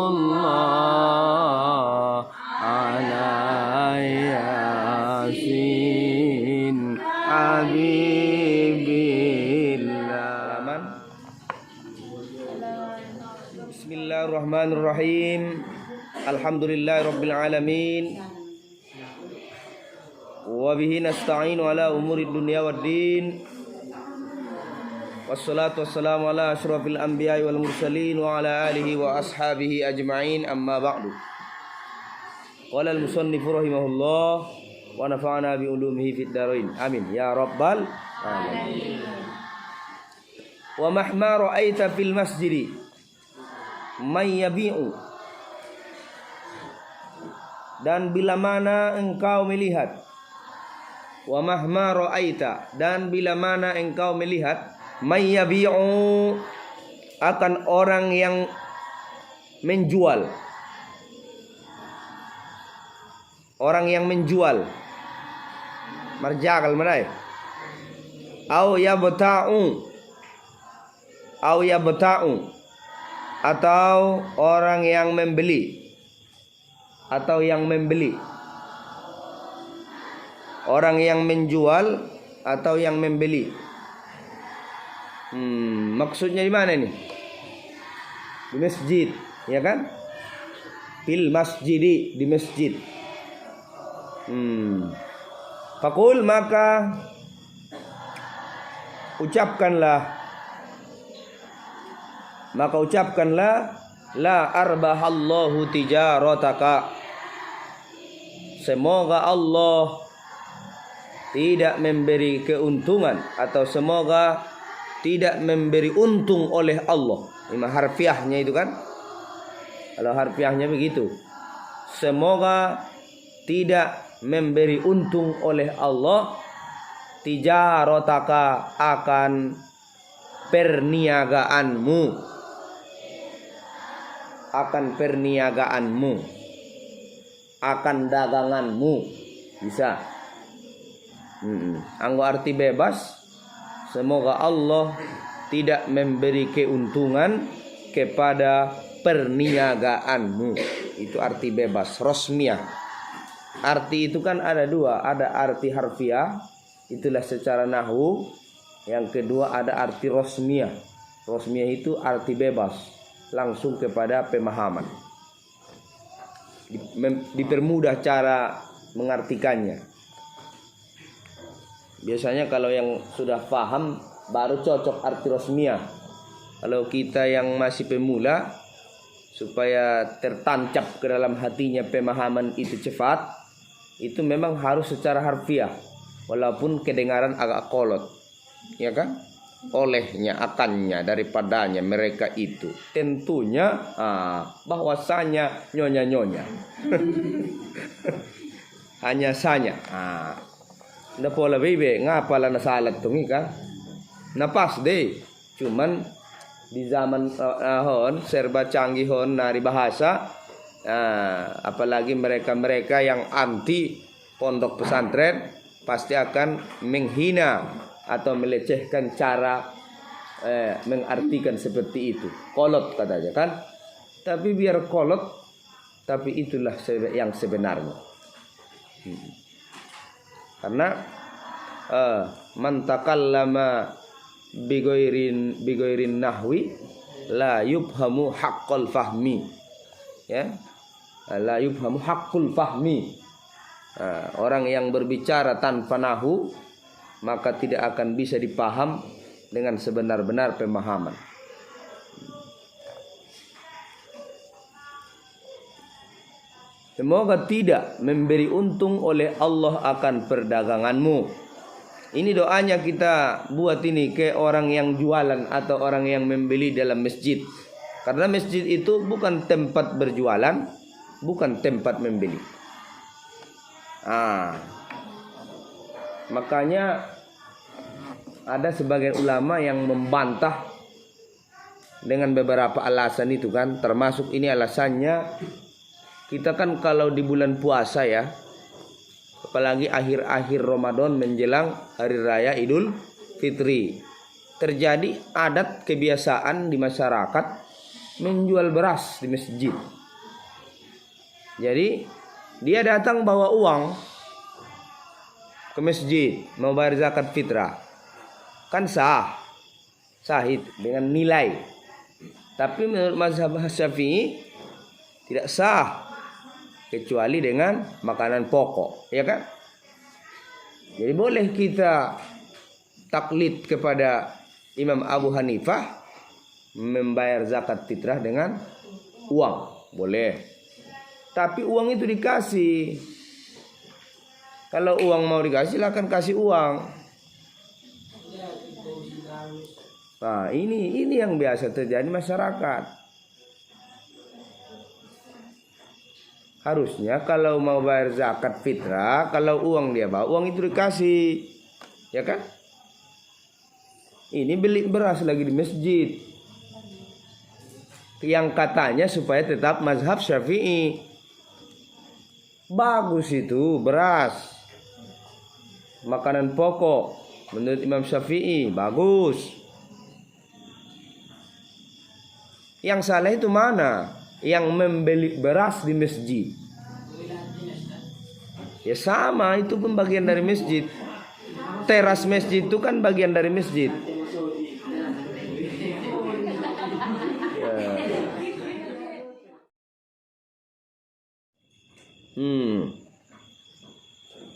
Allah ala yasin habibillah. Bismillahirrahmanirrahim. Alhamdulillahirabbil alamin. Wa bihi nasta'inu ala umuri dunya waddin. Wassalatu wassalamu ala asyrafil anbiya'i wal mursalin wa ala alihi wa ashabihi ajma'in, amma ba'du. Qala al-musannifu rahimahullah wa nafa'ana bi ulumihi fid dharain. Amin ya rabbal alamin. Wa mahma ra'aita fil masjidi may yabi'u, dan bila mana engkau melihat, wa mahma ra'aita, dan bila mana engkau melihat, may yabi'u, akan orang yang menjual, orang yang menjual, marjagal manai, au yabta'u, atau orang yang membeli, atau yang membeli, orang yang menjual atau yang membeli. Maksudnya di mana nih? Di masjid, ya kan? Fil masjidi, di masjid. Fakul, maka ucapkanlah, la arbahallahu tijarataka, semoga Allah tidak memberi keuntungan, atau semoga tidak memberi untung oleh Allah. Ini harfiahnya itu kan. Kalau harfiahnya begitu, semoga tidak memberi untung oleh Allah tijarataka, akan perniagaanmu, akan daganganmu. Bisa anggo arti bebas, semoga Allah tidak memberi keuntungan kepada perniagaanmu. Itu arti bebas, rosmiyah. Arti itu kan ada dua, ada arti harfiah, itulah secara nahwu. Yang kedua ada arti rosmiyah. Rosmiyah itu arti bebas, langsung kepada pemahaman. Dipermudah cara mengartikannya. Biasanya kalau yang sudah paham baru cocok arti rosmiyah. Kalau kita yang masih pemula, supaya tertancap ke dalam hatinya pemahaman itu cepat, itu memang harus secara harfiah, walaupun kedengaran agak kolot, ya kan? Olehnya, akannya, daripadanya, mereka itu, tentunya bahwasanya nyonya hanya sanya. Nda pola bebe ngapala nasalat tungi kan? Napas deh. Cuman di zaman hon serba canggih hon nari bahasa, apalagi mereka yang anti pondok pesantren pasti akan menghina atau melecehkan cara mengartikan seperti itu. Kolot katanya kan. Tapi biar kolot, tapi itulah yang sebenarnya. Karena man takallama bigoirin nahwi la yubhamu haqqal fahmi, ya, la yubhamu haqqul fahmi. Orang yang berbicara tanpa nahwu maka tidak akan bisa dipaham dengan sebenar-benar pemahaman. Semoga tidak memberi untung oleh Allah akan perdaganganmu. Ini doanya kita buat ini ke orang yang jualan atau orang yang membeli dalam masjid. Karena masjid itu bukan tempat berjualan, bukan tempat membeli. Makanya ada sebagian ulama yang membantah dengan beberapa alasan itu kan. Termasuk ini alasannya, kita kan kalau di bulan puasa ya, apalagi akhir-akhir Ramadan menjelang hari raya Idul Fitri, terjadi adat kebiasaan di masyarakat menjual beras di masjid. Jadi dia datang bawa uang ke masjid mau bayar zakat fitrah, kan sah itu dengan nilai. Tapi menurut mazhab Syafi'i tidak sah kecuali dengan makanan pokok, ya kan? Jadi boleh kita taklid kepada Imam Abu Hanifah membayar zakat fitrah dengan uang, boleh. Tapi uang itu dikasih. Kalau uang mau dikasih, silakan kasih uang. Nah, ini yang biasa terjadi masyarakat. Harusnya kalau mau bayar zakat fitrah, kalau uang dia bawa, uang itu dikasih, ya kan? Ini beli beras lagi di masjid, yang katanya supaya tetap mazhab Syafi'i. Bagus itu beras, makanan pokok menurut Imam Syafi'i, bagus. Yang salah itu mana? Yang membeli beras di masjid. Ya sama, itu pun bagian dari masjid. Teras masjid itu kan bagian dari masjid.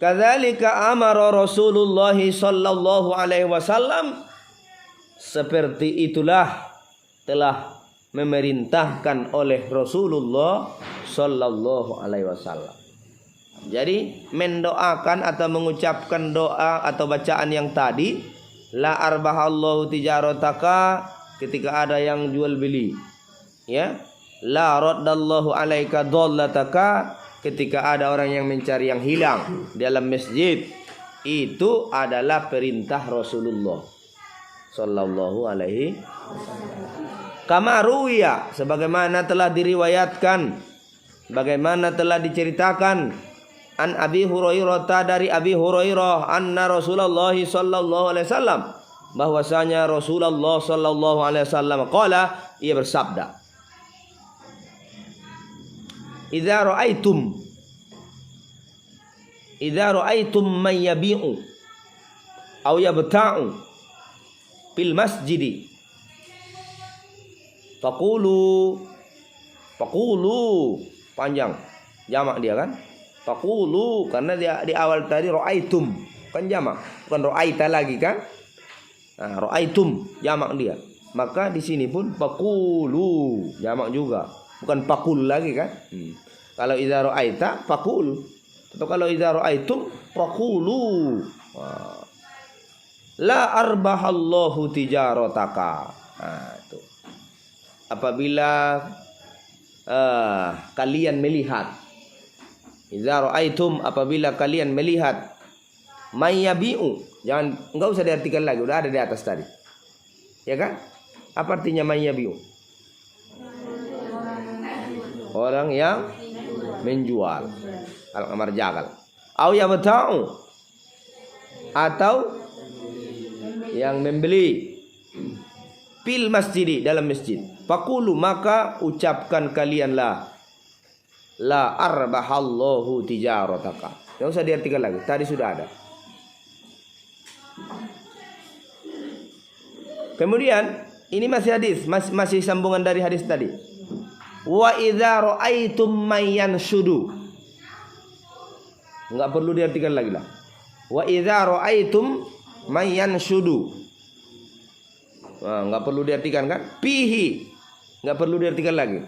Kadzalika amara Rasulullah sallallahu alaihi wasallam, seperti itulah telah memerintahkan oleh Rasulullah sallallahu alaihi wasallam. Jadi mendoakan atau mengucapkan doa atau bacaan yang tadi, la arbahallahu tijarataka, ketika ada yang jual beli, ya, la raddallahu alaika dhallataka, ketika ada orang yang mencari yang hilang dalam masjid, itu adalah perintah Rasulullah sallallahu alaihi wasallam. Kama ruwiya, sebagaimana telah diriwayatkan, bagaimana telah diceritakan, an Abi Hurairah, dari Abi Hurairah, anna Rasulullah sallallahu alaihi wasallam, bahwasanya Rasulullah sallallahu alaihi wasallam qala, ia bersabda, idza ra'aitum man yabi'u aw yabta'u fil masjidi Faqulu panjang jamak dia kan. Faqulu karena dia di awal tadi ra'aitum kan jamak, bukan ra'aita lagi kan. Nah, ra'aitum jamak dia. Maka di sini pun faqulu jamak juga, bukan faqul lagi kan. Kalau idza ra'aita faqul, atau kalau idza ra'aitum faqulu. La arbahallahu tijarataka. Nah, itu. Apabila kalian melihat, idza ra'aitum, apabila kalian melihat, mayyabi'u, jangan, enggak usah diartikan lagi, udah ada di atas tadi, ya kan? Apa artinya mayyabi'u? Orang yang menjual, al-amar jagal, au yabta'u, atau yang membeli, fil masjidi, dalam masjid. Faqulu, maka ucapkan kalianlah, la arbahallahu tijarataka. Tidak usah diartikan lagi, tadi sudah ada. Kemudian ini masih hadis, masih sambungan dari hadis tadi. Wa idza ra'aitum mayyanshudu, enggak perlu diartikan lagi lah. Wa idza ra'aitum mayyanshudu, enggak perlu diartikan kan? Pihi, enggak perlu diartikan lagi.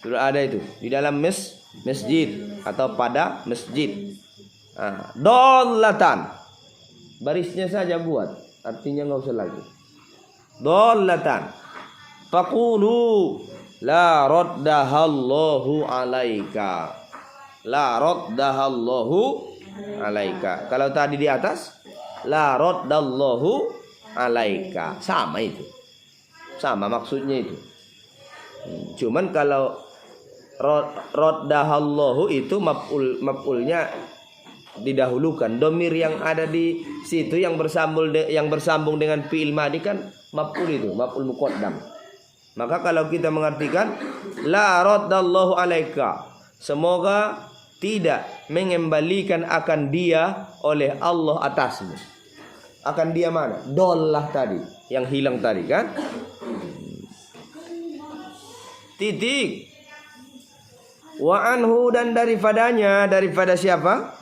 Sudah ada itu di dalam masjid atau pada masjid. Dollatan, barisnya saja buat, artinya enggak usah lagi. Dollatan. Faqulu la raddahallahu alaika. La raddahallahu alaika. Kalau tadi di atas la raddallahu alaika, sama itu, sama maksudnya itu. Cuman kalau raddahallahu itu maf'ulnya didahulukan. Domir yang ada di situ yang bersambung dengan fi'il madi kan maf'ul, itu maf'ul muqaddam. Maka kalau kita mengartikan la raddallahu alaika, semoga tidak mengembalikan akan dia oleh Allah atasmu. Akan dia mana? Dollah tadi, yang hilang tadi kan? Titik. Wa anhu, dan daripadanya, daripada siapa?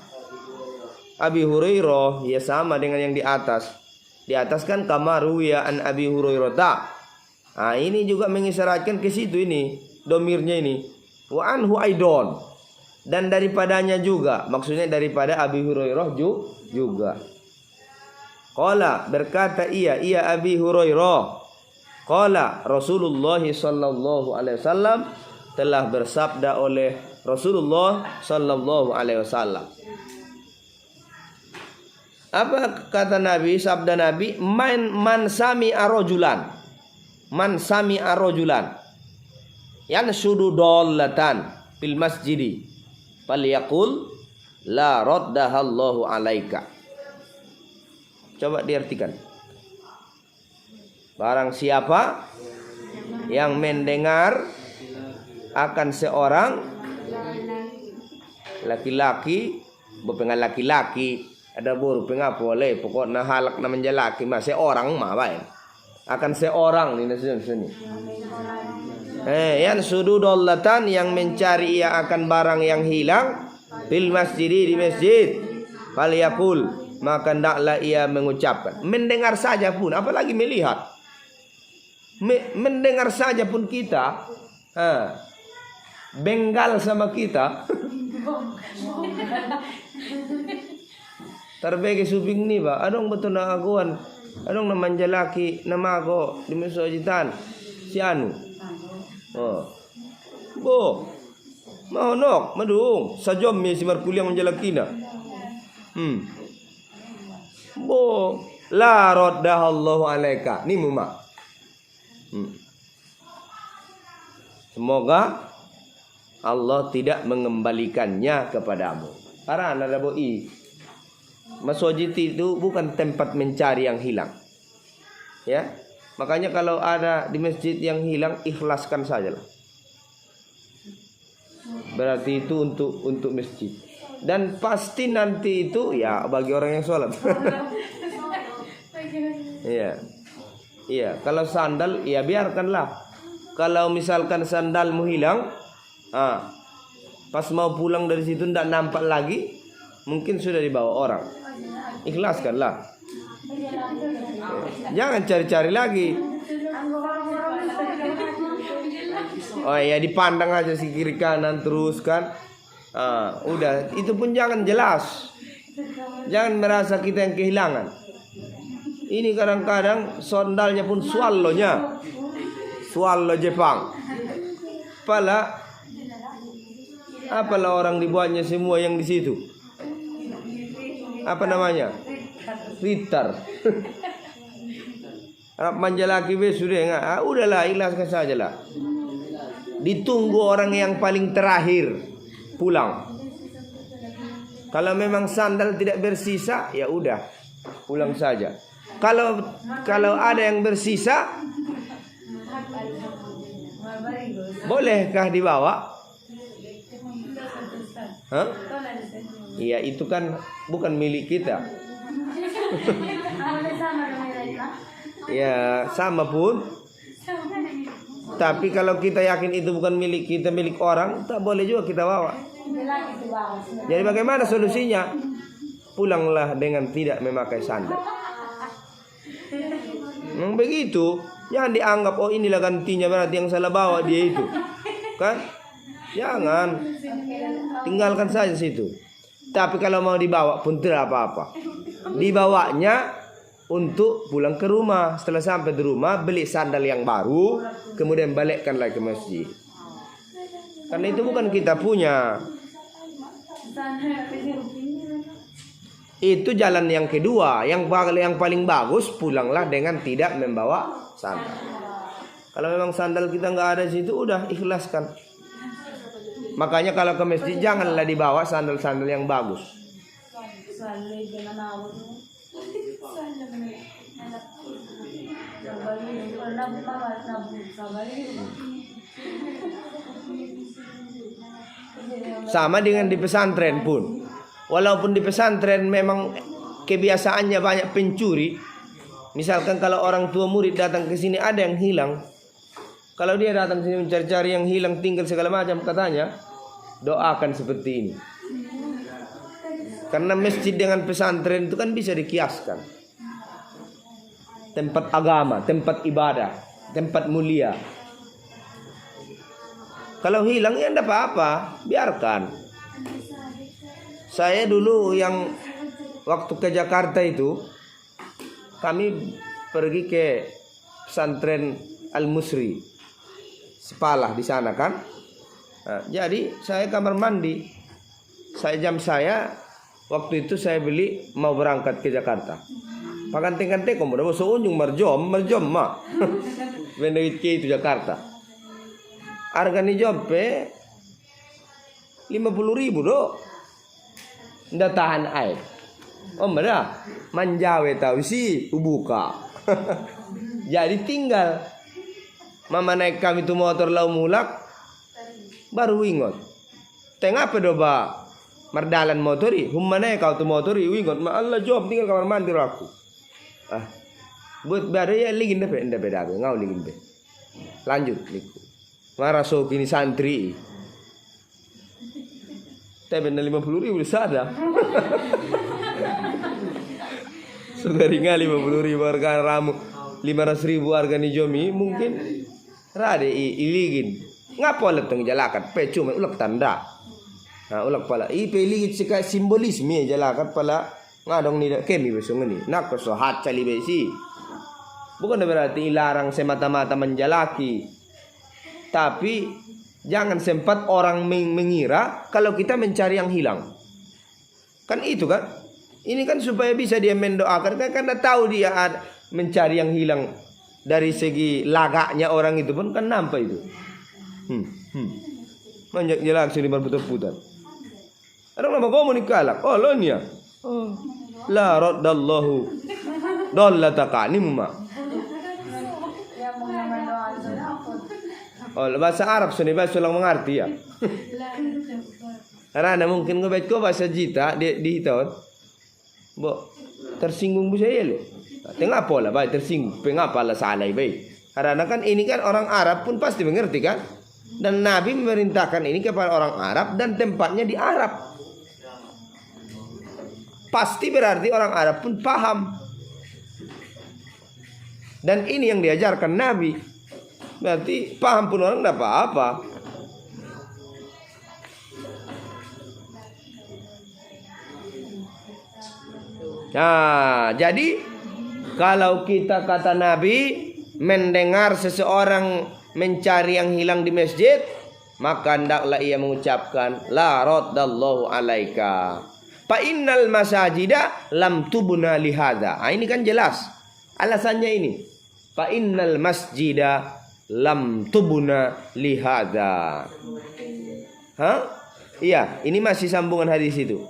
Abi Hurairah. Ya sama dengan yang di atas. Di atas kan kamaru ya an Abi Hurairah tak. Nah, ini juga mengisyaratkan ke situ ini, domirnya ini. Wa anhu aidon, dan daripadanya juga, maksudnya daripada Abi Hurairah juga. Qala, berkata ia Abi Hurairah. Qala Rasulullah sallallahu alaihi wasallam, telah bersabda oleh Rasulullah sallallahu alaihi wasallam. Apa kata Nabi, sabda Nabi? Man sami'a rajulan. Man sami'a rajulan yanshudu dallatan fil masjidi falyaqul la raddahallahu alaika. Coba diartikan. Barang siapa yang mendengar akan seorang laki-laki, bukan laki-laki, ada buru pengapo boleh, pokoknya halak namanya laki, mah seorang mah baik. Akan seorang ini sini. Yang sududallatan, yang mencari ia akan barang yang hilang, fil masjidi, di masjid, falyaqul, maka hendaklah ia mengucapkan. Mendengar saja pun, apalagi melihat. Mendengar saja pun kita benggal sama kita. Terbagi subing ni ba, adong betul na aguan, adong na manjalaki nama ako di mesojitan si anu. Bo, mahonok, madung, sajom mi si markuliang manjalaki na. Bo, la raddahallahu alaika, ni muma. Semoga Allah tidak mengembalikannya kepadamu. Para anak boi, masjid itu bukan tempat mencari yang hilang. Ya, makanya kalau ada di masjid yang hilang, ikhlaskan sajalah. Berarti itu untuk masjid. Dan pasti nanti itu ya bagi orang yang sholat. Iya. Iya, kalau sandal ya biarkanlah. Kalau misalkan sandalmu hilang, pas mau pulang dari situ tidak nampak lagi, mungkin sudah dibawa orang. Ikhlaskanlah. Jangan cari-cari lagi. Oh ya, dipandang aja si kiri kanan terus kan. Udah, itu pun jangan jelas. Jangan merasa kita yang kehilangan. Ini kadang-kadang sandalnya pun swallow Jepang. Apalah orang dibuatnya semua yang di situ. Apa namanya? Ritar. Manjalaki sudah enggak? Udahlah, ikhlaskan sajalah. Ditunggu orang yang paling terakhir pulang. Kalau memang sandal tidak bersisa, ya udah, pulang saja. Kalau ada yang bersisa, bolehkah dibawa? Iya, itu kan bukan milik kita. Ya, sama pun. Tapi kalau kita yakin itu bukan milik kita, milik orang, tak boleh juga kita bawa. Jadi bagaimana solusinya? Pulanglah dengan tidak memakai sandal. Begitu, jangan dianggap oh inilah gantinya, berarti yang salah bawa dia itu, kan? Jangan, tinggalkan saja situ. Tapi kalau mau dibawa pun tidak apa-apa. Dibawanya untuk pulang ke rumah. Setelah sampai di rumah, beli sandal yang baru, kemudian balikkan lagi ke masjid. Karena itu bukan kita punya. Itu jalan yang kedua. Yang paling bagus, pulanglah dengan tidak membawa sandal. Kalau memang sandal kita nggak ada di situ, udah ikhlaskan. Makanya kalau ke masjid janganlah dibawa sandal-sandal yang bagus. Sama dengan di pesantren pun. Walaupun di pesantren memang kebiasaannya banyak pencuri. Misalkan kalau orang tua murid datang ke sini ada yang hilang. Kalau dia datang ke sini mencari-cari yang hilang, tinggal segala macam, katanya doakan seperti ini. Karena masjid dengan pesantren itu kan bisa dikiaskan. Tempat agama, tempat ibadah, tempat mulia. Kalau hilang ya enggak apa-apa, biarkan. Saya dulu yang waktu ke Jakarta itu, kami pergi ke pesantren Al-Musri, Sepalah di sana kan. Nah, jadi saya kamar mandi. Saya waktu itu saya beli mau berangkat ke Jakarta. Pakante-kante ko mo so unjung marjom ma. Benewit ke itu Jakarta. Harga ni jompe 50.000 do. Nda tahan air. Oh mana? Manjawe tahu sih ubuka. Jadi tinggal mama naik kami tu motor lau mulak baru ingot. Tengah pedoba mardalan motori, humane kau tu motori ingot ma Allah job tinggal kamar mandi aku. Ah. Buat baru ya ligin deh beda ngau ligin deh. Lanjut liku. Maraso kini santri. Tapi 50.000 sada. Sudari ngali 50.000 harga ramu, 500.000 harga ni jomi mungkin rade iligin. Ngapo letong jalakat pe cuma ulak tanda. Nah ulak pala ipe iligin sika simbolisme jalakat pala ngadong ni kemi besong ni. Nak so hat cali besi. Bukan berarti ilarang semata-mata menjalaki. Tapi jangan sempat orang mengira kalau kita mencari yang hilang. Kan itu kan? Ini kan supaya bisa dia mendoakan kan, karena tahu dia mencari yang hilang dari segi lagaknya orang itu pun kan nampak itu. Banyak jelas sini berputar-putar. Ada nama komunikalak. Oh lonia. Oh. La raddallahu dollataka ni muma. Oh bahasa Arab sini bahasa ulang mengerti ya. Karena mungkin gue bahasa Jita di itu. Bo tersinggung bisa ya lo. Tengah pola baik tersinggung. Pengapa lah salah baik. Karena kan ini kan orang Arab pun pasti mengerti kan. Dan Nabi memerintahkan ini kepada orang Arab dan tempatnya di Arab. Pasti berarti orang Arab pun paham. Dan ini yang diajarkan Nabi. Berarti paham pun orang tidak apa-apa. Nah, jadi kalau kita kata Nabi mendengar seseorang mencari yang hilang di masjid, maka hendaklah ia mengucapkan la raddallahu alaika. Fa innal masajida lam tubna lihada. Ah, ini kan jelas. Alasannya ini. Fa innal masjida lam tubna lihada. Hah? Iya, ini masih sambungan hadis itu.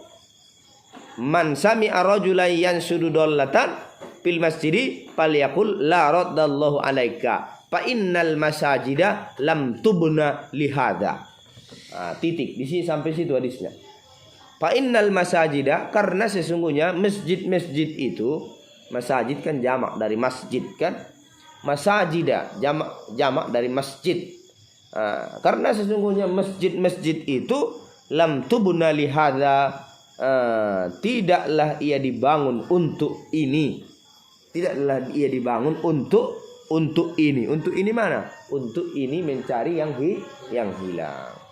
Man sami'a rajulan yansudu dallatan fil masjidi falyaqul la raddallahu alaika fa innal masajida lam tubna lihada. Nah, titik di sini sampai situ hadisnya. Fa innal masajida, karena sesungguhnya masjid-masjid itu, masajid kan jamak dari masjid kan, masajida jamak dari masjid. Karena sesungguhnya masjid-masjid itu lam tubna lihada, tidaklah ia dibangun untuk ini. Tidaklah ia dibangun untuk ini. Untuk ini mana? Untuk ini mencari yang hilang.